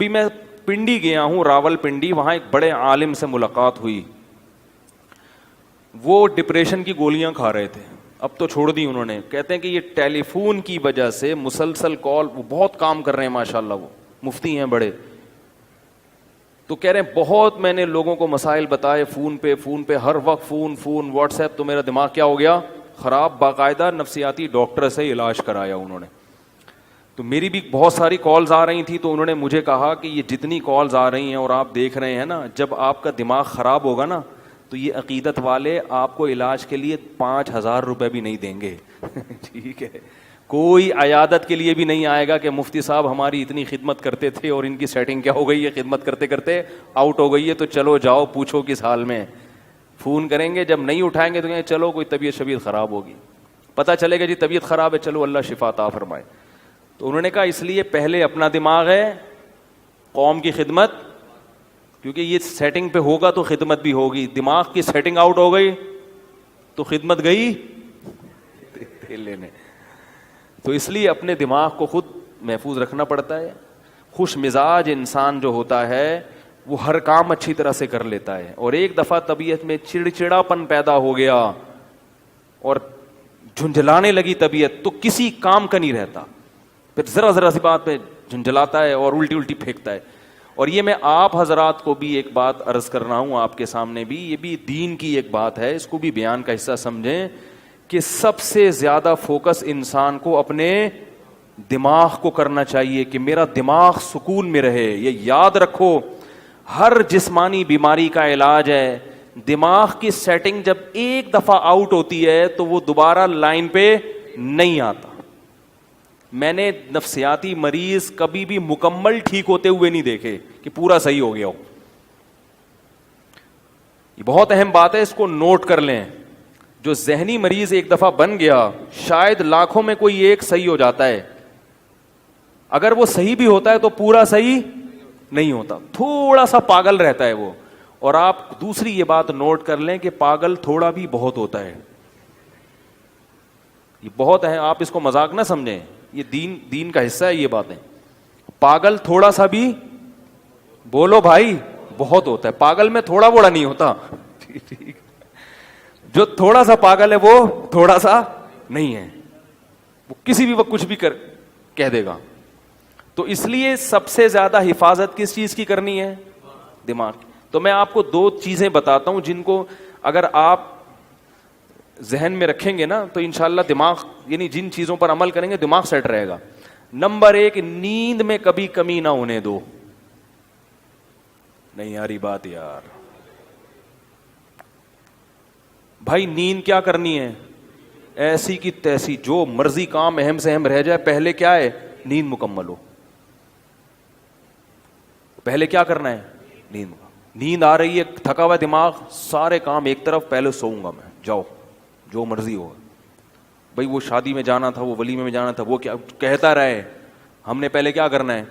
ابھی میں پنڈی گیا ہوں, راول پنڈی, وہاں ایک بڑے عالم سے ملاقات ہوئی. وہ ڈپریشن کی گولیاں کھا رہے تھے, اب تو چھوڑ دی انہوں نے. کہتے ہیں کہ یہ ٹیلی فون کی وجہ سے مسلسل کال, وہ بہت کام کر رہے ہیں ماشاءاللہ, وہ مفتی ہیں بڑے. تو کہہ رہے ہیں بہت میں نے لوگوں کو مسائل بتائے, فون پہ ہر وقت فون واٹس ایپ, تو میرا دماغ کیا ہو گیا خراب. باقاعدہ نفسیاتی ڈاکٹر سے علاج کرایا انہوں نے. تو میری بھی بہت ساری کالز آ رہی تھیں, تو انہوں نے مجھے کہا کہ یہ جتنی کالز آ رہی ہیں اور آپ دیکھ رہے ہیں نا, جب آپ کا دماغ خراب ہوگا نا, تو یہ عقیدت والے آپ کو علاج کے لیے 5,000 روپے بھی نہیں دیں گے. ٹھیک ہے, کوئی عیادت کے لیے بھی نہیں آئے گا کہ مفتی صاحب ہماری اتنی خدمت کرتے تھے اور ان کی سیٹنگ کیا ہو گئی ہے, خدمت کرتے کرتے آؤٹ ہو گئی ہے, تو چلو جاؤ پوچھو کس حال میں. فون کریں گے, جب نہیں اٹھائیں گے تو کہیں چلو کوئی طبیعت خراب ہوگی. پتہ چلے گا جی طبیعت خراب ہے, چلو اللہ شفا عطا فرمائے. تو انہوں نے کہا اس لیے پہلے اپنا دماغ ہے, قوم کی خدمت, کیونکہ یہ سیٹنگ پہ ہوگا تو خدمت بھی ہوگی. دماغ کی سیٹنگ آؤٹ ہو گئی تو خدمت گئی لینے. تو اس لیے اپنے دماغ کو خود محفوظ رکھنا پڑتا ہے. خوش مزاج انسان جو ہوتا ہے وہ ہر کام اچھی طرح سے کر لیتا ہے, اور ایک دفعہ طبیعت میں چڑچڑاپن پیدا ہو گیا اور جھنجھلانے لگی طبیعت, تو کسی کام کا نہیں رہتا. پھر ذرا سی بات پہ جھنجھلاتا ہے اور الٹی پھینکتا ہے. اور یہ میں آپ حضرات کو بھی ایک بات عرض کر رہا ہوں آپ کے سامنے بھی, یہ بھی دین کی ایک بات ہے, اس کو بھی بیان کا حصہ سمجھیں کہ سب سے زیادہ فوکس انسان کو اپنے دماغ کو کرنا چاہیے کہ میرا دماغ سکون میں رہے. یہ یاد رکھو, ہر جسمانی بیماری کا علاج ہے. دماغ کی سیٹنگ جب ایک دفعہ آؤٹ ہوتی ہے تو وہ دوبارہ لائن پہ نہیں آتا. میں نے نفسیاتی مریض کبھی بھی مکمل ٹھیک ہوتے ہوئے نہیں دیکھے کہ پورا صحیح ہو گیا ہو. یہ بہت اہم بات ہے, اس کو نوٹ کر لیں. جو ذہنی مریض ایک دفعہ بن گیا, شاید لاکھوں میں کوئی ایک صحیح ہو جاتا ہے. اگر وہ صحیح بھی ہوتا ہے تو پورا صحیح نہیں ہوتا, تھوڑا سا پاگل رہتا ہے وہ. اور آپ دوسری یہ بات نوٹ کر لیں کہ پاگل تھوڑا بھی بہت ہوتا ہے. یہ بہت ہے, آپ اس کو مذاق نہ سمجھیں, یہ دین کا حصہ ہے یہ باتیں. پاگل تھوڑا سا بھی بولو بھائی بہت ہوتا ہے, پاگل میں تھوڑا بوڑا نہیں ہوتا. جو تھوڑا سا پاگل ہے وہ تھوڑا سا نہیں ہے, وہ کسی بھی وقت کچھ بھی کہہ دے گا. تو اس لیے سب سے زیادہ حفاظت کس چیز کی کرنی ہے؟ دماغ. تو میں آپ کو 2 چیزیں بتاتا ہوں جن کو اگر آپ ذہن میں رکھیں گے نا تو انشاءاللہ دماغ, یعنی جن چیزوں پر عمل کریں گے دماغ سیٹ رہے گا. نمبر 1, نیند میں کبھی کمی نہ ہونے دو. نہیں یاری بات یار بھائی, نیند کیا کرنی ہے؟ ایسی کی تیسی, جو مرضی کام اہم سے اہم رہ جائے, پہلے کیا ہے؟ نیند مکمل ہو. پہلے کیا کرنا ہے؟ نیند. نیند آ رہی ہے, تھکا ہوا دماغ, سارے کام ایک طرف, پہلے سوؤں گا میں, جاؤ جو مرضی ہو. بھائی وہ شادی میں جانا تھا, وہ ولیمے میں جانا تھا, وہ کیا کہتا رہے, ہم نے پہلے کیا کرنا ہے؟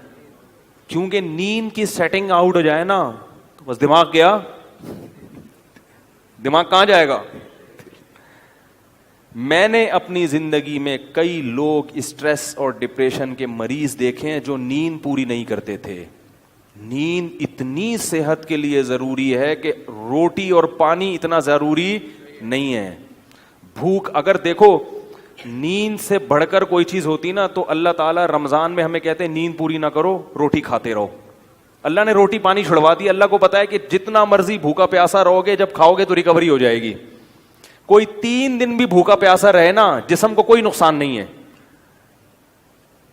کیونکہ نیند کی سیٹنگ آؤٹ ہو جائے نا تو بس دماغ گیا. دماغ کہاں جائے گا؟ میں نے اپنی زندگی میں کئی لوگ اسٹریس اور ڈپریشن کے مریض دیکھے ہیں جو نیند پوری نہیں کرتے تھے. نیند اتنی صحت کے لیے ضروری ہے کہ روٹی اور پانی اتنا ضروری نہیں ہے. بھوک, اگر دیکھو نیند سے بڑھ کر کوئی چیز ہوتی نا تو اللہ تعالیٰ رمضان میں ہمیں کہتے ہیں نیند پوری نہ کرو, روٹی کھاتے رہو. اللہ نے روٹی پانی چھڑوا دی. اللہ کو پتا ہے کہ جتنا مرضی بھوکا پیاسا رہو گے, جب کھاؤ گے تو ریکوری ہو جائے گی. کوئی 3 دن بھی بھوکا پیاسا رہے نا, جسم کو کوئی نقصان نہیں ہے.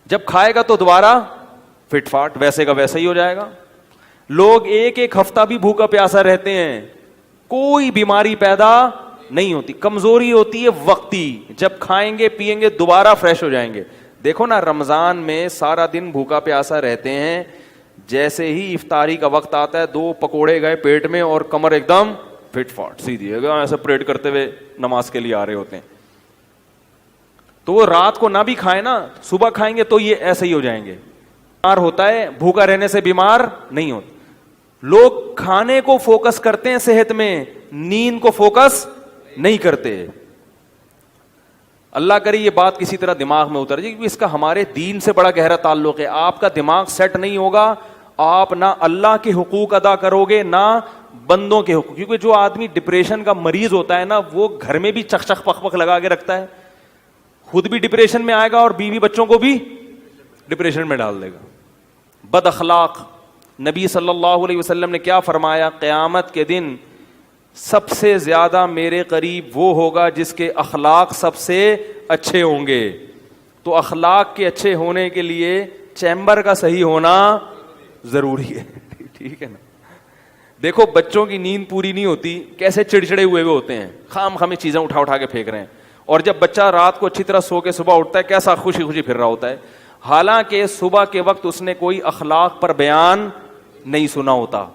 جب کھائے گا تو دوبارہ فٹ فاٹ ویسے کا ویسا ہی ہو جائے گا. لوگ 1 ہفتہ بھی بھوکا پیاسا رہتے ہیں, کوئی بیماری پیدا نہیں ہوتی. کمزوری ہوتی ہے وقتی, جب کھائیں گے پیئیں گے دوبارہ فریش ہو جائیں گے. دیکھو نا رمضان میں سارا دن بھوکا پیاسا رہتے ہیں, جیسے ہی افطاری کا وقت آتا ہے 2 پکوڑے گئے پیٹ میں اور کمر ایک دم فٹ فاٹ سیدھی ایسا پریڈ کرتے ہوئے نماز کے لیے آ رہے ہوتے ہیں. تو وہ رات کو نہ بھی کھائیں نا, صبح کھائیں گے تو یہ ایسے ہی ہو جائیں گے. بیمار ہوتا ہے, بھوکا رہنے سے بیمار نہیں ہوتا. لوگ کھانے کو فوکس کرتے ہیں صحت میں, نیند کو فوکس نہیں کرتے. اللہ کرے یہ بات کسی طرح دماغ میں اتر جائے, کیونکہ اس کا ہمارے دین سے بڑا گہرا تعلق ہے. آپ کا دماغ سیٹ نہیں ہوگا, آپ نہ اللہ کے حقوق ادا کرو گے نہ بندوں کے حقوق. کیونکہ جو آدمی ڈپریشن کا مریض ہوتا ہے نا, وہ گھر میں بھی چک چک پک پک لگا کے رکھتا ہے, خود بھی ڈپریشن میں آئے گا اور بیوی بچوں کو بھی ڈپریشن میں ڈال دے گا. بد اخلاق, نبی صلی اللہ علیہ وسلم نے کیا فرمایا, قیامت کے دن سب سے زیادہ میرے قریب وہ ہوگا جس کے اخلاق سب سے اچھے ہوں گے. تو اخلاق کے اچھے ہونے کے لیے چیمبر کا صحیح ہونا ضروری ہے. ٹھیک ہے نا. دیکھو بچوں کی نیند پوری نہیں ہوتی, کیسے چڑچڑے ہوئے ہوتے ہیں, خام خامی چیزیں اٹھا اٹھا کے پھینک رہے ہیں, اور جب بچہ رات کو اچھی طرح سو کے صبح اٹھتا ہے کیسا خوشی خوشی پھر رہا ہوتا ہے, حالانکہ صبح کے وقت اس نے کوئی اخلاق پر بیان نہیں سنا ہوتا.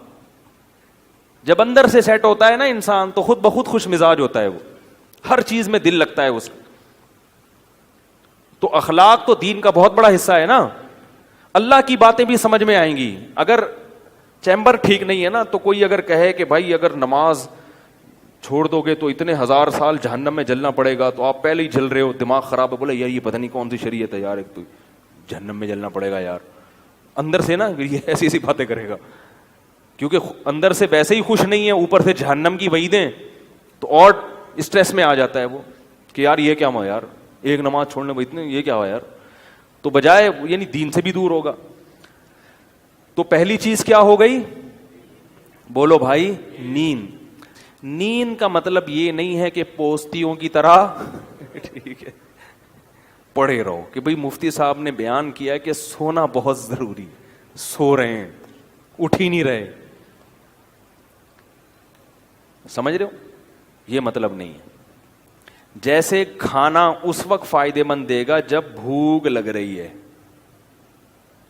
جب اندر سے سیٹ ہوتا ہے نا انسان تو خود بخود خوش مزاج ہوتا ہے, وہ ہر چیز میں دل لگتا ہے اس کا. تو اخلاق تو دین کا بہت بڑا حصہ ہے نا. اللہ کی باتیں بھی سمجھ میں آئیں گی. اگر چیمبر ٹھیک نہیں ہے نا, تو کوئی اگر کہے کہ بھائی اگر نماز چھوڑ دو گے تو اتنے 1000 سال جہنم میں جلنا پڑے گا, تو آپ پہلے ہی جل رہے ہو, دماغ خراب ہے. بولے یار یہ پتہ نہیں کون سی شریعت ہے یار, ایک تو جہنم میں جلنا پڑے گا یار, اندر سے نا یہ ایسی ایسی باتیں کرے گا, کیونکہ اندر سے ویسے ہی خوش نہیں ہے, اوپر سے جہنم کی وعیدیں, تو اور اسٹریس میں آ جاتا ہے وہ کہ یار یہ کیا ہوا یار, ایک نماز چھوڑنے میں اتنے یہ کیا ہوا یار. تو بجائے یعنی دین سے بھی دور ہوگا. تو پہلی چیز کیا ہو گئی, بولو بھائی, نیند. نیند کا مطلب یہ نہیں ہے کہ پوستیوں کی طرح ٹھیک ہے پڑے رہو, کہ بھئی مفتی صاحب نے بیان کیا ہے کہ سونا بہت ضروری, سو رہے ہیں, اٹھ ہی نہیں رہے. سمجھ رہے ہو, یہ مطلب نہیں ہے. جیسے کھانا اس وقت فائدے مند دے گا جب بھوک لگ رہی ہے,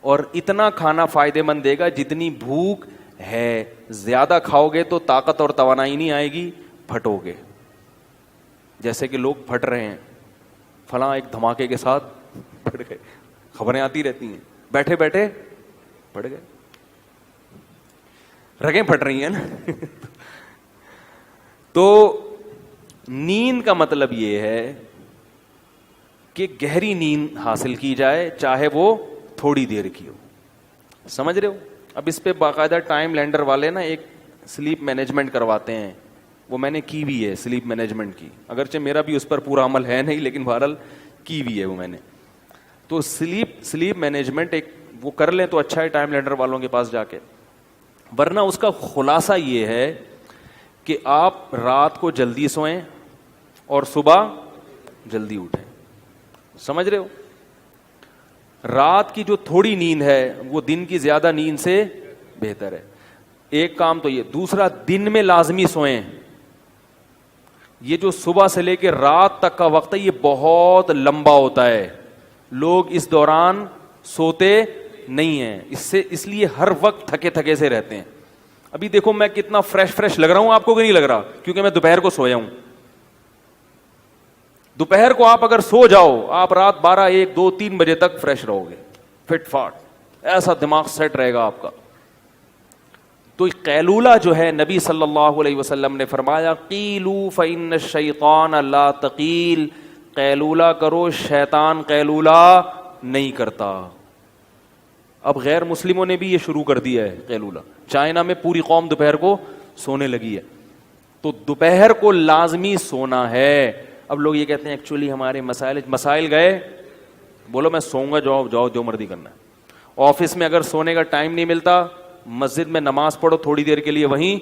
اور اتنا کھانا فائدے مند دے گا جتنی بھوک ہے. زیادہ کھاؤ گے تو طاقت اور توانائی نہیں آئے گی, پھٹو گے. جیسے کہ لوگ پھٹ رہے ہیں, فلاں ایک دھماکے کے ساتھ پھٹ گئے, خبریں آتی رہتی ہیں, بیٹھے بیٹھے پھٹ گئے, رگیں پھٹ رہی ہیں نا. تو نیند کا مطلب یہ ہے کہ گہری نیند حاصل کی جائے, چاہے وہ تھوڑی دیر کی ہو. سمجھ رہے ہو. اب اس پہ باقاعدہ ٹائم لینڈر والے نا ایک سلیپ مینجمنٹ کرواتے ہیں, وہ میں نے کی بھی ہے سلیپ مینجمنٹ کی, اگرچہ میرا بھی اس پر پورا عمل ہے نہیں, لیکن بہرحال کی بھی ہے وہ میں نے. تو سلیپ مینجمنٹ ایک وہ کر لیں تو اچھا ہے ٹائم لینڈر والوں کے پاس جا کے. ورنہ اس کا خلاصہ یہ ہے کہ آپ رات کو جلدی سوئیں اور صبح جلدی اٹھیں. سمجھ رہے ہو. رات کی جو تھوڑی نیند ہے وہ دن کی زیادہ نیند سے بہتر ہے. ایک کام تو یہ. دوسرا, دن میں لازمی سوئیں. یہ جو صبح سے لے کے رات تک کا وقت ہے یہ بہت لمبا ہوتا ہے, لوگ اس دوران سوتے نہیں ہیں, اس لیے ہر وقت تھکے تھکے سے رہتے ہیں. ابھی دیکھو میں کتنا فریش لگ رہا ہوں, آپ کو نہیں لگ رہا, کیونکہ میں دوپہر کو سویا ہوں. دوپہر کو آپ اگر سو جاؤ, آپ رات 12, 1, 2, 3 بجے تک فریش رہو گے, فٹ فاٹ, ایسا دماغ سیٹ رہے گا آپ کا. تو قیلولہ جو ہے نبی صلی اللہ علیہ وسلم نے فرمایا, قیلوا فإن الشیطان لا تقیل, قیلولہ کرو, شیطان قیلولہ نہیں کرتا. اب غیر مسلموں نے بھی یہ شروع کر دیا ہے قیلولہ. چائنا میں پوری قوم دوپہر کو سونے لگی ہے. تو دوپہر کو لازمی سونا ہے. اب لوگ یہ کہتے ہیں ایکچولی ہمارے مسائل گئے, بولو میں سوؤں گا, جاؤ جو مرضی کرنا ہے. آفس میں اگر سونے کا ٹائم نہیں ملتا, مسجد میں نماز پڑھو تھوڑی دیر کے لیے, وہیں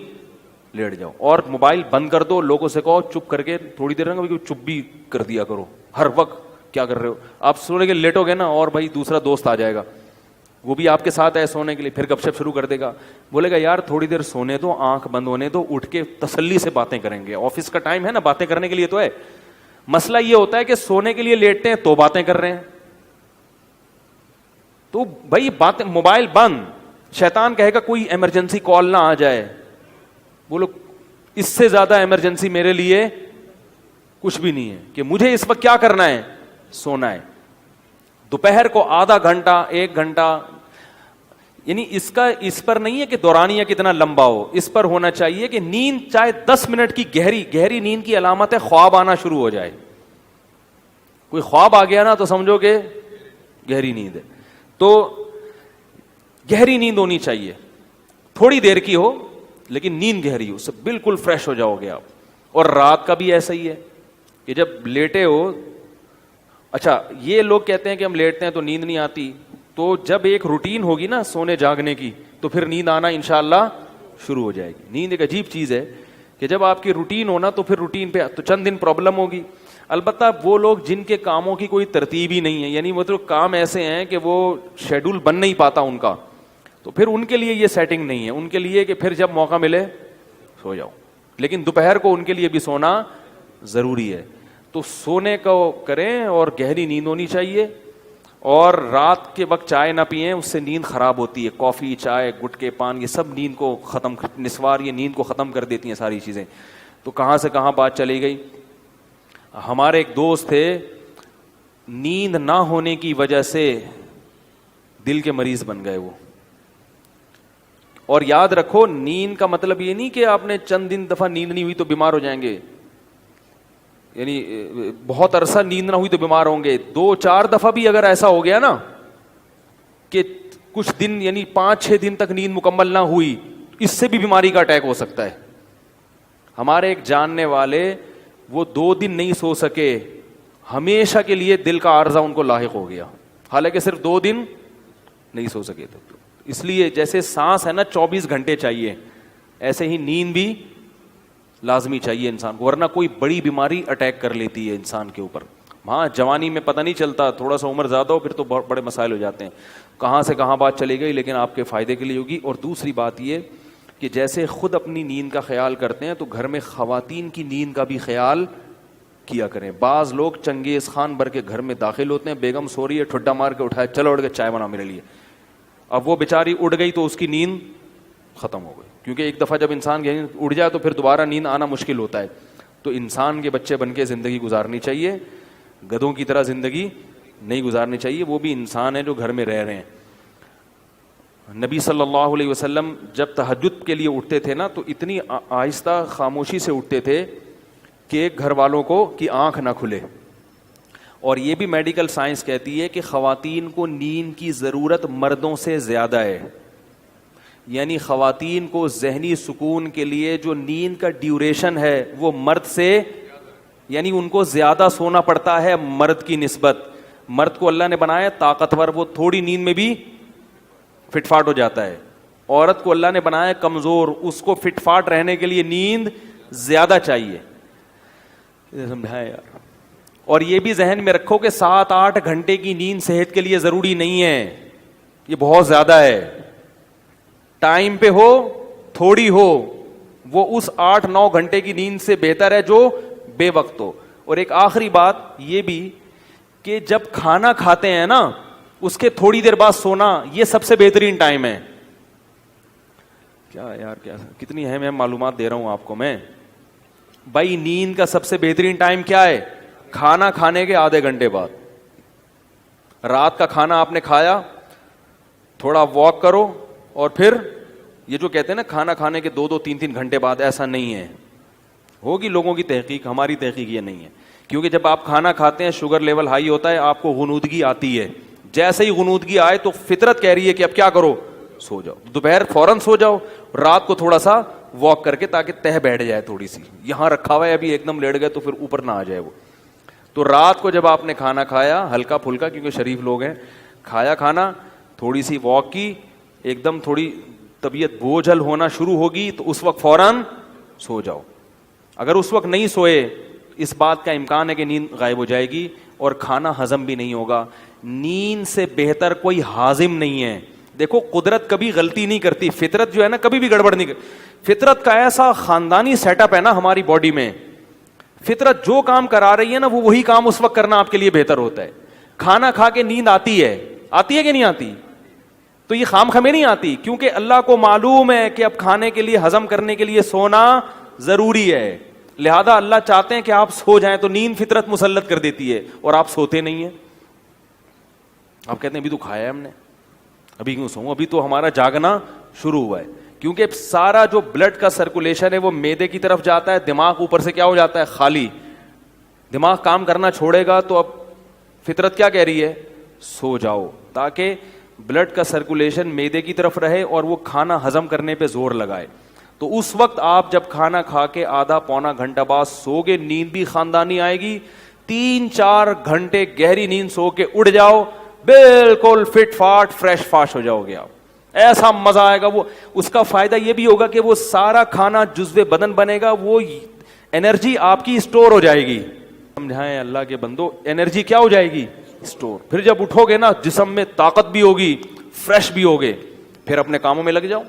لیٹ جاؤ, اور موبائل بند کر دو. لوگوں سے کہو چپ کر کے تھوڑی دیر رہو, چپ بھی کر دیا کرو. ہر وقت کیا کر رہے ہو آپ, سونے کے لیٹو گے نا, اور بھائی دوسرا دوست آ جائے گا, وہ بھی آپ کے ساتھ ہے سونے کے لیے, پھر گپ شپ شروع کر دے گا. بولے گا یار تھوڑی دیر سونے دو, آنکھ بند ہونے دو, اٹھ کے تسلی سے باتیں کریں گے. آفس کا ٹائم ہے نا, باتیں کرنے کے لیے تو ہے. مسئلہ یہ ہوتا ہے کہ سونے کے لیے لیٹتے ہیں تو باتیں کر رہے ہیں. تو بھائی باتیں, موبائل بند. شیطان کہے گا کوئی ایمرجنسی کال نہ آ جائے. بولو اس سے زیادہ ایمرجنسی میرے لیے کچھ بھی نہیں ہے, کہ مجھے اس وقت کیا کرنا ہے, سونا ہے. دوپہر کو آدھا گھنٹہ 1 گھنٹہ, یعنی اس پر نہیں ہے کہ دورانیہ کتنا لمبا ہو, اس پر ہونا چاہیے کہ نیند چاہے 10 منٹ کی گہری نیند کی علامت ہے خواب آنا شروع ہو جائے. کوئی خواب آ گیا نا تو سمجھو کہ گہری نیند ہے. تو گہری نیند ہونی چاہیے, تھوڑی دیر کی ہو لیکن نیند گہری ہو, سب بالکل فریش ہو جاؤ گے آپ. اور رات کا بھی ایسا ہی ہے کہ جب لیٹے ہو, اچھا یہ لوگ کہتے ہیں کہ ہم لیٹتے ہیں تو نیند نہیں آتی, تو جب ایک روٹین ہوگی نا سونے جاگنے کی تو پھر نیند آنا انشاءاللہ شروع ہو جائے گی. نیند ایک عجیب چیز ہے کہ جب آپ کی روٹین ہونا تو پھر روٹین پہ تو چند دن پرابلم ہوگی. البتہ وہ لوگ جن کے کاموں کی کوئی ترتیب ہی نہیں ہے, یعنی وہ تو کام ایسے ہیں کہ وہ شیڈول بن نہیں پاتا ان کا, تو پھر ان کے لیے یہ سیٹنگ نہیں ہے. ان کے لیے کہ پھر جب موقع ملے سو جاؤ, لیکن دوپہر کو ان کے لیے بھی سونا ضروری ہے. تو سونے کو کریں اور گہری نیند ہونی چاہیے, اور رات کے وقت چائے نہ پئیں, اس سے نیند خراب ہوتی ہے. کافی, چائے, گٹکے, پان, یہ سب نیند کو ختم, نسوار یہ نیند کو ختم کر دیتی ہیں ساری چیزیں. تو کہاں سے کہاں بات چلی گئی. ہمارے ایک دوست تھے, نیند نہ ہونے کی وجہ سے دل کے مریض بن گئے وہ. اور یاد رکھو نیند کا مطلب یہ نہیں کہ آپ نے چند دن دفعہ نیند نہیں ہوئی تو بیمار ہو جائیں گے, یعنی بہت عرصہ نیند نہ ہوئی تو بیمار ہوں گے. 2-4 دفعہ بھی اگر ایسا ہو گیا نا کہ کچھ دن یعنی 5-6 دن تک نیند مکمل نہ ہوئی, اس سے بھی بیماری کا اٹیک ہو سکتا ہے. ہمارے ایک جاننے والے وہ 2 دن نہیں سو سکے, ہمیشہ کے لیے دل کا عارضہ ان کو لاحق ہو گیا, حالانکہ صرف 2 دن نہیں سو سکے تھے. اس لیے جیسے سانس ہے نا 24 گھنٹے چاہیے, ایسے ہی نیند بھی لازمی چاہیے انسان کو, ورنہ کوئی بڑی بیماری اٹیک کر لیتی ہے انسان کے اوپر. ہاں جوانی میں پتہ نہیں چلتا, تھوڑا سا عمر زیادہ ہو پھر تو بہت بڑے مسائل ہو جاتے ہیں. کہاں سے کہاں بات چلی گئی, لیکن آپ کے فائدے کے لیے ہوگی. اور دوسری بات یہ کہ جیسے خود اپنی نیند کا خیال کرتے ہیں تو گھر میں خواتین کی نیند کا بھی خیال کیا کریں. بعض لوگ چنگیز خان بھر کے گھر میں داخل ہوتے ہیں, بیگم سو رہی ہے, ٹھڈا مار کے اٹھائے, چلو اٹھ کے چائے بنا میرے لیے. اب وہ بیچاری اڑ گئی تو اس کی نیند ختم ہو گئی, کیونکہ ایک دفعہ جب انسان اڑ جائے تو پھر دوبارہ نیند آنا مشکل ہوتا ہے. تو انسان کے بچے بن کے زندگی گزارنی چاہیے, گدھوں کی طرح زندگی نہیں گزارنی چاہیے. وہ بھی انسان ہیں جو گھر میں رہ رہے ہیں. نبی صلی اللہ علیہ وسلم جب تہجد کے لیے اٹھتے تھے نا تو اتنی آہستہ خاموشی سے اٹھتے تھے کہ گھر والوں کو کی آنکھ نہ کھلے. اور یہ بھی میڈیکل سائنس کہتی ہے کہ خواتین کو نیند کی ضرورت مردوں سے زیادہ ہے, یعنی خواتین کو ذہنی سکون کے لیے جو نیند کا ڈیوریشن ہے وہ مرد سے, یعنی ان کو زیادہ سونا پڑتا ہے مرد کی نسبت. مرد کو اللہ نے بنایا طاقتور, وہ تھوڑی نیند میں بھی فٹ فاٹ ہو جاتا ہے. عورت کو اللہ نے بنایا کمزور, اس کو فٹ فاٹ رہنے کے لیے نیند زیادہ چاہیے. سمجھائے یار. اور یہ بھی ذہن میں رکھو کہ 7-8 گھنٹے کی نیند صحت کے لیے ضروری نہیں ہے, یہ بہت زیادہ ہے. ٹائم پہ ہو تھوڑی ہو, وہ اس 8-9 گھنٹے کی نیند سے بہتر ہے جو بے وقت ہو. اور ایک آخری بات یہ بھی کہ جب کھانا کھاتے ہیں نا اس کے تھوڑی دیر بعد سونا, یہ سب سے بہترین ٹائم ہے. کیا یار, کیا کتنی اہم معلومات دے رہا ہوں آپ کو میں. بھائی نیند کا سب سے بہترین ٹائم کیا ہے؟ کھانا کھانے کے آدھے گھنٹے بعد. رات کا کھانا آپ نے کھایا, تھوڑا واک کرو, اور پھر یہ جو کہتے ہیں نا کھانا کھانے کے 2-3 گھنٹے بعد, ایسا نہیں ہے. ہوگی لوگوں کی تحقیق, ہماری تحقیق یہ نہیں ہے. کیونکہ جب آپ کھانا کھاتے ہیں شوگر لیول ہائی ہوتا ہے, آپ کو غنودگی آتی ہے. جیسے ہی غنودگی آئے تو فطرت کہہ رہی ہے کہ اب کیا کرو, سو جاؤ. دوپہر فوراً سو جاؤ, رات کو تھوڑا سا واک کر کے تاکہ تہ بیٹھ جائے تھوڑی سی. یہاں رکھا ہوا ہے ابھی ایک دم لیٹ گئے تو پھر اوپر نہ آ جائے وہ. تو رات کو جب آپ نے کھانا کھایا ہلکا پھلکا, کیونکہ شریف لوگ ہیں, کھایا کھانا, تھوڑی سی واک کی, ایک دم تھوڑی طبیعت بوجھل ہونا شروع ہوگی تو اس وقت فوراً سو جاؤ. اگر اس وقت نہیں سوئے, اس بات کا امکان ہے کہ نیند غائب ہو جائے گی اور کھانا ہضم بھی نہیں ہوگا. نیند سے بہتر کوئی ہاضم نہیں ہے. دیکھو قدرت کبھی غلطی نہیں کرتی, فطرت جو ہے نا کبھی بھی گڑبڑ نہیں کرتی. فطرت کا ایسا خاندانی سیٹ اپ ہے نا ہماری باڈی میں, فطرت جو کام کرا رہی ہے نا وہ وہی کام اس وقت کرنا آپ کے لیے بہتر ہوتا ہے. کھانا کھا کے نیند آتی ہے کہ نہیں آتی؟ تو یہ خام خمیں نہیں آتی, کیونکہ اللہ کو معلوم ہے کہ اب کھانے کے لیے ہضم کرنے کے لیے سونا ضروری ہے. لہذا اللہ چاہتے ہیں کہ آپ سو جائیں, تو نیند فطرت مسلط کر دیتی ہے اور آپ سوتے نہیں ہیں. آپ کہتے ہیں ابھی تو کھایا ہے ہم نے, ابھی کیوں سوؤں, ابھی تو ہمارا جاگنا شروع ہوا ہے. کیونکہ سارا جو بلڈ کا سرکولیشن ہے وہ معدے کی طرف جاتا ہے, دماغ اوپر سے کیا ہو جاتا ہے, خالی. دماغ کام کرنا چھوڑے گا تو اب فطرت کیا کہہ رہی ہے, سو جاؤ, تاکہ بلڈ کا سرکولیشن معدے کی طرف رہے اور وہ کھانا ہضم کرنے پہ زور لگائے. تو اس وقت آپ جب کھانا کھا کے آدھا پونا گھنٹہ بعد سو گے, نیند بھی خاندانی آئے گی, 3-4 گھنٹے گہری نیند سو کے اٹھ جاؤ, بالکل فٹ فاٹ فریش فاش ہو جاؤ گے آپ. ایسا مزہ آئے گا. وہ اس کا فائدہ یہ بھی ہوگا کہ وہ سارا کھانا جزو بدن بنے گا, وہ انرجی آپ کی اسٹور ہو جائے گی. سمجھائیں اللہ کے بندو, انرجی کیا ہو جائے گی؟ اسٹور. پھر جب اٹھو گے نا جسم میں طاقت بھی ہوگی, فریش بھی ہوگے, پھر اپنے کاموں میں لگ جاؤ.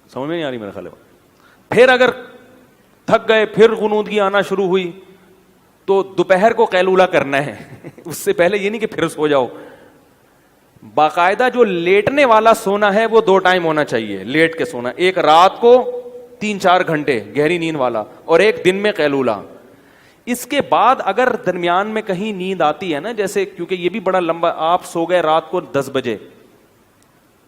سمجھ میں نہیں آ رہی میرے خیال میں. پھر اگر تھک گئے, پھر غنودگی آنا شروع ہوئی, تو دوپہر کو قیلولہ کرنا ہے. اس سے پہلے یہ نہیں کہ پھر سو جاؤ. باقاعدہ جو لیٹنے والا سونا ہے وہ 2 ٹائم ہونا چاہیے. لیٹ کے سونا, ایک رات کو 3-4 گھنٹے گہری نیند والا, اور ایک دن میں قیلولہ. اس کے بعد اگر درمیان میں کہیں نیند آتی ہے نا, جیسے کیونکہ یہ بھی بڑا لمبا, آپ سو گئے رات کو 10 بجے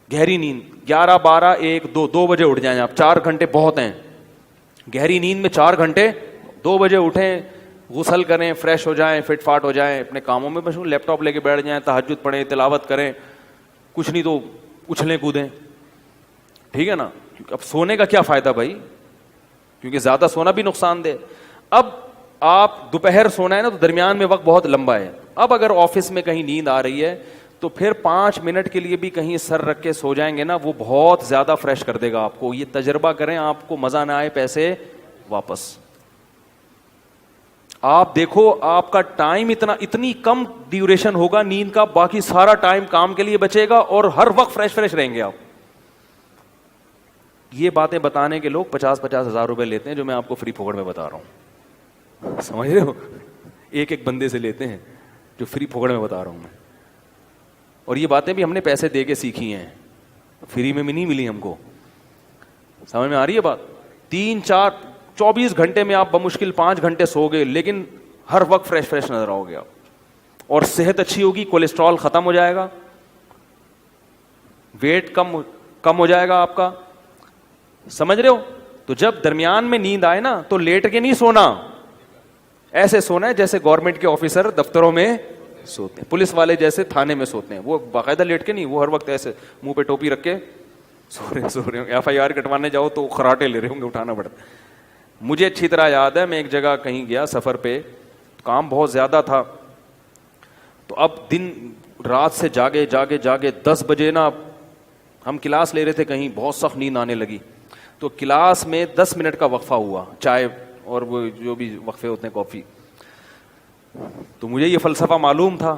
گہری نیند, 11, 12, 1, 2 بجے اٹھ جائیں آپ, 4 گھنٹے بہت ہیں. گہری نیند میں 4 گھنٹے, 2 بجے اٹھیں, غسل کریں, فریش ہو جائیں, فٹ فاٹ ہو جائیں, اپنے کاموں میں مشغول, لیپ ٹاپ لے کے بیٹھ جائیں, تہجد پڑھیں, تلاوت کریں, کچھ نہیں تو اچھلیں کودیں. ٹھیک ہے نا. اب سونے کا کیا فائدہ بھائی, کیونکہ زیادہ سونا بھی نقصان دہ. اب آپ دوپہر سونا ہے نا, تو درمیان میں وقت بہت لمبا ہے. اب اگر آفس میں کہیں نیند آ رہی ہے تو پھر 5 منٹ کے لیے بھی کہیں سر رکھ کے سو جائیں گے نا, وہ بہت زیادہ فریش کر دے گا آپ کو. یہ تجربہ کریں, آپ کو مزہ نہ آئے پیسے واپس. آپ دیکھو آپ کا ٹائم اتنی کم ڈیوریشن ہوگا نیند کا, باقی سارا ٹائم کام کے لیے بچے گا اور ہر وقت فریش رہیں گے آپ. یہ باتیں بتانے کے لوگ 50-50 ہزار روپے لیتے ہیں, جو میں آپ کو فری پھوکڑ میں بتا رہا ہوں. سمجھ رہے ہو, ایک بندے سے لیتے ہیں جو فری پھوکڑ میں بتا رہا ہوں میں. اور یہ باتیں بھی ہم نے پیسے دے کے سیکھی ہیں, فری میں بھی نہیں ملی ہم کو. سمجھ میں آ رہی ہے بات. 3-4-24 گھنٹے میں آپ بمشکل 5 گھنٹے سو گے, لیکن ہر وقت فریش نظر آؤ گے آپ, اور صحت اچھی ہوگی, کولیسٹرول ختم ہو جائے گا, ویٹ کم ہو جائے گا آپ کا. سمجھ رہے ہو. تو جب درمیان میں نیند آئے نا تو لیٹ کے نہیں سونا, ایسے سونا ہے جیسے گورنمنٹ کے آفیسر دفتروں میں سوتے ہیں, پولیس والے جیسے تھانے میں سوتے ہیں. وہ باقاعدہ لیٹ کے نہیں, وہ ہر وقت ایسے منہ پہ ٹوپی رکھ کے سو رہے ہوں. FIR کٹوانے جاؤ تو خراٹے لے رہے ہوں گے, اٹھانا پڑتا. مجھے اچھی طرح یاد ہے, میں ایک جگہ کہیں گیا سفر پہ, کام بہت زیادہ تھا, تو اب دن رات سے جاگے 10 بجے نا ہم کلاس لے رہے تھے کہیں, بہت سخت نیند آنے لگی. تو کلاس میں 10 منٹ کا وقفہ ہوا, چائے اور وہ جو بھی وقفے ہوتے ہیں, کافی. تو مجھے یہ فلسفہ معلوم تھا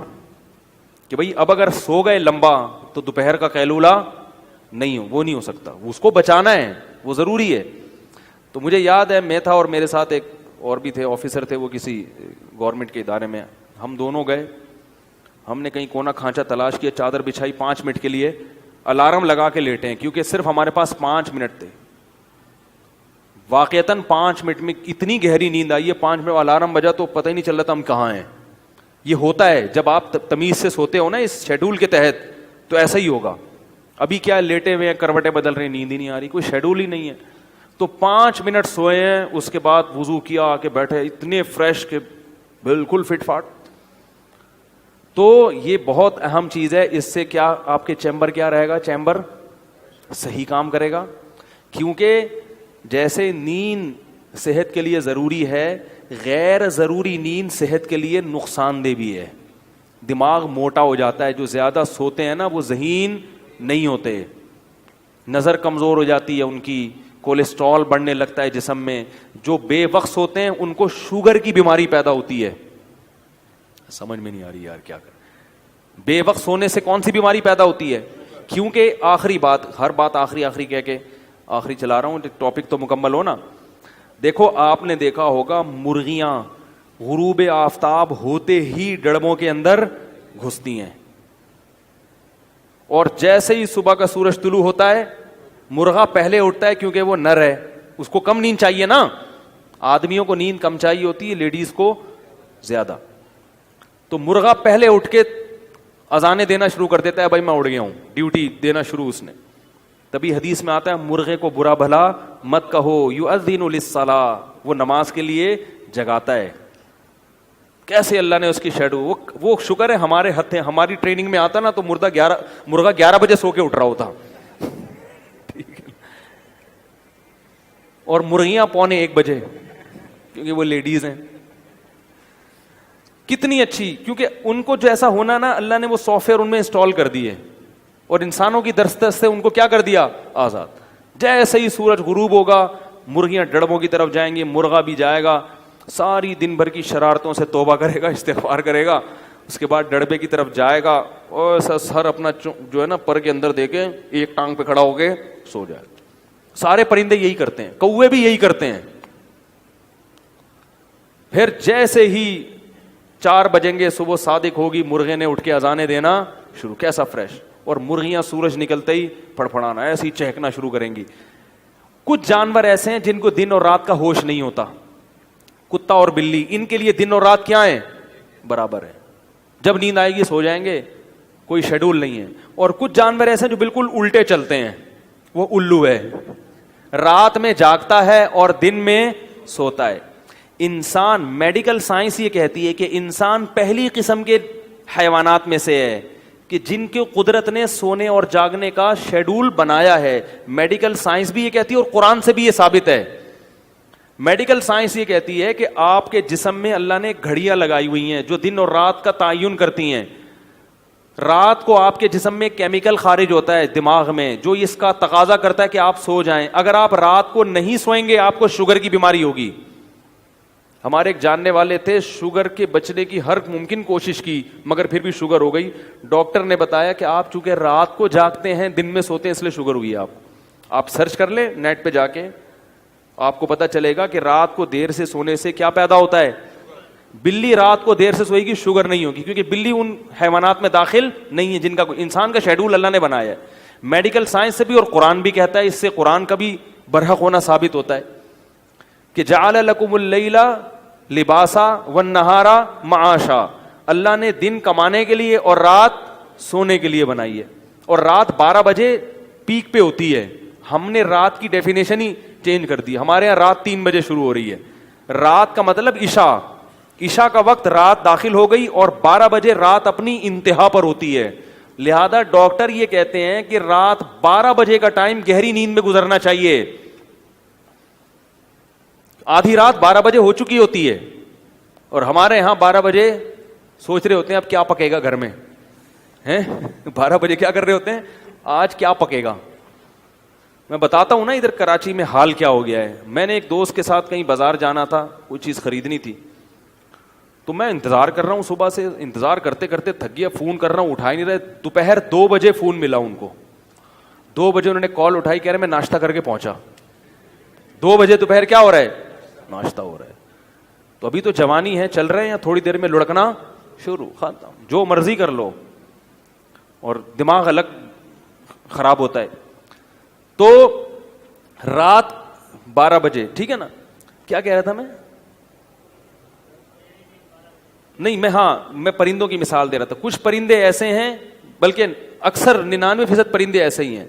کہ بھئی اب اگر سو گئے لمبا تو دوپہر کا قیلولہ وہ نہیں ہو سکتا, اس کو بچانا ہے, وہ ضروری ہے. تو مجھے یاد ہے میں تھا اور میرے ساتھ ایک اور بھی تھے, آفیسر تھے, وہ کسی گورنمنٹ کے ادارے میں. ہم دونوں گئے, ہم نے کہیں کونا کھانچا تلاش کیا, چادر بچھائی, 5 منٹ کے لیے الارم لگا کے لیٹے ہیں, کیونکہ صرف ہمارے پاس 5 منٹ تھے. واقعتاً 5 منٹ میں اتنی گہری نیند آئی ہے, 5 منٹ الارم بجا تو پتہ ہی نہیں چل رہا تھا ہم کہاں ہیں. یہ ہوتا ہے جب آپ تمیز سے سوتے ہو نا اس شیڈول کے تحت, تو ایسا ہی ہوگا. ابھی کیا لیٹے ہوئے ہیں, کروٹیں بدل رہے ہیں, نیند ہی نہیں آ رہی, کوئی شیڈول ہی نہیں ہے. تو 5 منٹ سوئے ہیں, اس کے بعد وضو کیا, آ کے بیٹھے, اتنے فریش کہ بالکل فٹ فاٹ. تو یہ بہت اہم چیز ہے. اس سے کیا آپ کے چیمبر کیا رہے گا, چیمبر صحیح کام کرے گا. کیونکہ جیسے نیند صحت کے لیے ضروری ہے, غیر ضروری نیند صحت کے لیے نقصان دہ بھی ہے. دماغ موٹا ہو جاتا ہے, جو زیادہ سوتے ہیں نا وہ ذہین نہیں ہوتے, نظر کمزور ہو جاتی ہے ان کی, کولیسٹرول بڑھنے لگتا ہے جسم میں. جو بے وقت سوتے ہیں ان کو شوگر کی بیماری پیدا ہوتی ہے. سمجھ میں نہیں آ رہی یار کیا کر. بے وقت سونے سے کون سی بیماری پیدا ہوتی ہے؟ کیونکہ آخری بات, ہر بات آخری کہہ کے آخری چلا رہا ہوں, ٹاپک تو مکمل ہو نا. دیکھو آپ نے دیکھا ہوگا مرغیاں غروب آفتاب ہوتے ہی ڈڑبوں کے اندر گھستی ہیں, اور جیسے ہی صبح کا سورج طلوع ہوتا ہے مرغا پہلے اٹھتا ہے, کیونکہ وہ نر ہے, اس کو کم نیند چاہیے نا. آدمیوں کو نیند کم چاہیے ہوتی ہے, لیڈیز کو زیادہ. تو مرغا پہلے اٹھ کے اذانیں دینا شروع کر دیتا ہے, بھائی میں اٹھ گیا ہوں, ڈیوٹی دینا شروع اس نے. تبھی حدیث میں آتا ہے مرغے کو برا بھلا مت کہو, یؤذن للصلاۃ, وہ نماز کے لیے جگاتا ہے. کیسے اللہ نے اس کی شیڈو, وہ شکر ہے ہمارے ہتھے, ہماری ٹریننگ میں آتا نا تو مرغا 11 بجے سو کے اٹھ رہا ہوتا, اور مرغیاں 1:45 بجے, کیونکہ وہ لیڈیز ہیں. کتنی اچھی, کیونکہ ان کو جو ایسا ہونا نا, اللہ نے وہ سافٹ ویئر ان میں انسٹال کر دیے, اور انسانوں کی دسترس سے ان کو کیا کر دیا, آزاد. جیسے ہی سورج غروب ہوگا مرغیاں ڈڑبوں کی طرف جائیں گی, مرغا بھی جائے گا, ساری دن بھر کی شرارتوں سے توبہ کرے گا, استغفار کرے گا, اس کے بعد ڈڑبے کی طرف جائے گا, اور سر اپنا جو ہے نا پر کے اندر دے کے ایک ٹانگ پہ کھڑا ہو کے سو جائے. سارے پرندے یہی کرتے ہیں, کوے بھی یہی کرتے ہیں. پھر جیسے ہی 4 بجیں گے, صبح صادق ہوگی, مرغے نے اٹھ کے اذانیں دینا شروع, کیسا فریش, اور مرغیاں سورج نکلتے ہی پھڑپھڑانا, ایسے ہی چہکنا شروع کریں گی. کچھ جانور ایسے ہیں جن کو دن اور رات کا ہوش نہیں ہوتا, کتا اور بلی, ان کے لیے دن اور رات کیا ہیں, برابر ہے, جب نیند آئے گی سو جائیں گے, کوئی شیڈول نہیں ہے. اور کچھ جانور ایسے ہیں جو بالکل الٹے چلتے ہیں, وہ الو ہے, رات میں جاگتا ہے اور دن میں سوتا ہے. انسان, میڈیکل سائنس یہ کہتی ہے کہ انسان پہلی قسم کے حیوانات میں سے ہے کہ جن کے قدرت نے سونے اور جاگنے کا شیڈول بنایا ہے. میڈیکل سائنس بھی یہ کہتی ہے اور قرآن سے بھی یہ ثابت ہے. میڈیکل سائنس یہ کہتی ہے کہ آپ کے جسم میں اللہ نے گھڑیاں لگائی ہوئی ہیں جو دن اور رات کا تعین کرتی ہیں. رات کو آپ کے جسم میں کیمیکل خارج ہوتا ہے دماغ میں جو اس کا تقاضا کرتا ہے کہ آپ سو جائیں. اگر آپ رات کو نہیں سوئیں گے آپ کو شوگر کی بیماری ہوگی. ہمارے ایک جاننے والے تھے, شوگر کے بچنے کی ہر ممکن کوشش کی مگر پھر بھی شوگر ہو گئی. ڈاکٹر نے بتایا کہ آپ چونکہ رات کو جاگتے ہیں دن میں سوتے ہیں اس لیے شوگر ہوئی ہے. آپ سرچ کر لیں نیٹ پہ جا کے, آپ کو پتا چلے گا کہ رات کو دیر سے سونے سے کیا پیدا ہوتا ہے. بلی رات کو دیر سے سوئے گی, شوگر نہیں ہوگی, کیونکہ بلی ان حیوانات میں داخل نہیں ہے جن کا انسان کا شیڈول اللہ نے بنایا ہے. میڈیکل سائنس سے بھی اور قرآن بھی کہتا ہے, اس سے قرآن کا بھی برحق ہونا ثابت ہوتا ہے کہ جعل لکم اللیل لباسا والنہار معاشا, اللہ نے دن کمانے کے لیے اور رات سونے کے لیے بنائی ہے. اور رات 12 بجے پیک پہ ہوتی ہے, ہم نے رات کی ڈیفینیشن ہی چینج کر دی. ہمارے یہاں رات 3 بجے شروع ہو رہی ہے. رات کا مطلب عشاء کا وقت رات داخل ہو گئی, اور 12 بجے رات اپنی انتہا پر ہوتی ہے. لہذا ڈاکٹر یہ کہتے ہیں کہ رات 12 بجے کا ٹائم گہری نیند میں گزرنا چاہیے. آدھی رات 12 بجے ہو چکی ہوتی ہے, اور ہمارے یہاں 12 بجے سوچ رہے ہوتے ہیں اب کیا پکے گا گھر میں, 12 بجے کیا کر رہے ہوتے ہیں, آج کیا پکے گا. میں بتاتا ہوں نا ادھر کراچی میں حال کیا ہو گیا ہے. میں نے ایک دوست کے ساتھ کہیں بازار جانا تھا, کوئی چیز خریدنی تھی, تو میں انتظار کر رہا ہوں, صبح سے انتظار کرتے کرتے تھک گیا, فون کر رہا ہوں اٹھا ہی نہیں رہے. دوپہر 2 بجے فون ملا ان کو, 2 بجے انہوں نے کال اٹھائی, کہہ رہے میں ناشتہ کر کے پہنچا. 2 بجے دوپہر کیا ہو رہا ہے, ناشتہ ہو رہا ہے. تو ابھی تو جوانی ہے, چل رہے ہیں, تھوڑی دیر میں لڑکنا شروع, ختم, جو مرضی کر لو, اور دماغ الگ خراب ہوتا ہے. تو رات 12 بجے, ٹھیک ہے نا, کیا کہہ رہا تھا میں, نہیں میں پرندوں کی مثال دے رہا تھا. کچھ پرندے ایسے ہیں, بلکہ اکثر 99% پرندے ایسے ہی ہیں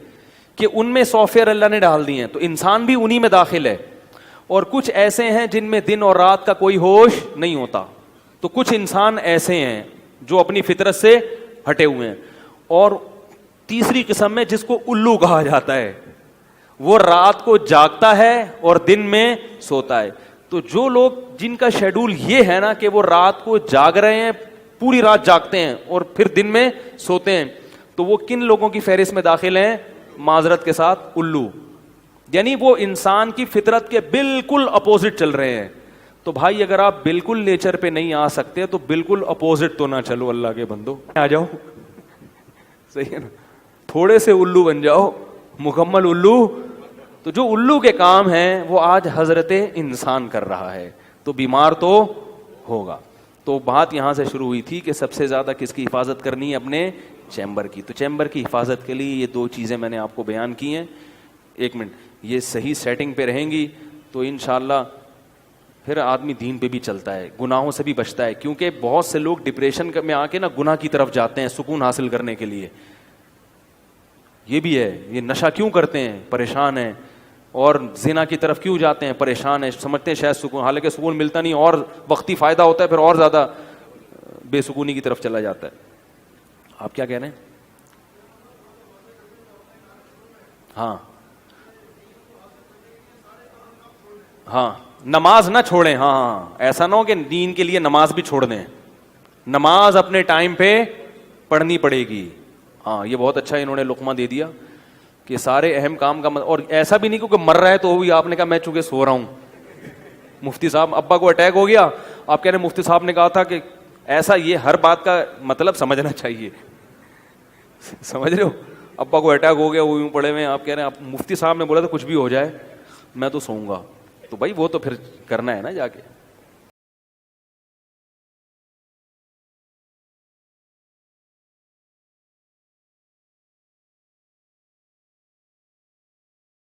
کہ ان میں سافٹ ویئر اللہ نے ڈال دی ہیں, تو انسان بھی انہی میں داخل ہے. اور کچھ ایسے ہیں جن میں دن اور رات کا کوئی ہوش نہیں ہوتا. تو کچھ انسان ایسے ہیں جو اپنی فطرت سے ہٹے ہوئے ہیں. اور تیسری قسم میں جس کو الو کہا جاتا ہے, وہ رات کو جاگتا ہے اور دن میں سوتا ہے. تو جو لوگ جن کا شیڈول یہ ہے نا کہ وہ رات کو جاگ رہے ہیں, پوری رات جاگتے ہیں اور پھر دن میں سوتے ہیں, تو وہ کن لوگوں کی فہرست میں داخل ہیں, معذرت کے ساتھ الو. یعنی وہ انسان کی فطرت کے بالکل اپوزٹ چل رہے ہیں. تو بھائی اگر آپ بالکل نیچر پہ نہیں آ سکتے تو بالکل اپوزٹ تو نہ چلو, اللہ کے بندو آ جاؤ, صحیح ہے نا, تھوڑے سے الو بن جاؤ, مکمل الو. تو جو الو کے کام ہیں وہ آج حضرت انسان کر رہا ہے, تو بیمار تو ہوگا. تو بات یہاں سے شروع ہوئی تھی کہ سب سے زیادہ کس کی حفاظت کرنی ہے, اپنے چیمبر کی. تو چیمبر کی حفاظت کے لیے یہ 2 چیزیں میں نے آپ کو بیان کی ہیں. 1 منٹ, یہ صحیح سیٹنگ پہ رہیں گی تو انشاءاللہ پھر آدمی دین پہ بھی چلتا ہے, گناہوں سے بھی بچتا ہے. کیونکہ بہت سے لوگ ڈپریشن میں آ کے نا گناہ کی طرف جاتے ہیں سکون حاصل کرنے کے لیے. یہ بھی ہے, یہ نشہ کیوں کرتے ہیں, پریشان ہیں, اور زنا کی طرف کیوں جاتے ہیں, پریشان ہیں, سمجھتے ہیں شاید سکون, حالانکہ سکون ملتا نہیں, اور وقتی فائدہ ہوتا ہے, پھر اور زیادہ بے سکونی کی طرف چلا جاتا ہے. آپ کیا کہہ رہے ہیں؟ ہاں ہاں نماز نہ چھوڑیں. ہاں ہاں ایسا نہ ہو کہ دین کے لیے نماز بھی چھوڑ دیں. نماز اپنے ٹائم پہ پڑھنی پڑے گی. ہاں یہ بہت اچھا انہوں نے لقمہ دے دیا کہ سارے اہم کام کا اور ایسا بھی نہیں کیونکہ مر رہا ہے تو بھی آپ نے کہا میں چونکہ سو رہا ہوں. مفتی صاحب ابا کو اٹیک ہو گیا, آپ کہہ رہے ہیں مفتی صاحب نے کہا تھا کہ ایسا, یہ ہر بات کا مطلب سمجھنا چاہیے. سمجھ رہے ہو, ابا کو اٹیک ہو گیا وہ یوں پڑے ہوئے, آپ کہہ رہے ہیں مفتی صاحب نے بولا تھا کچھ بھی ہو جائے میں تو سوؤں گا. تو بھائی وہ تو پھر کرنا ہے نا جا کے.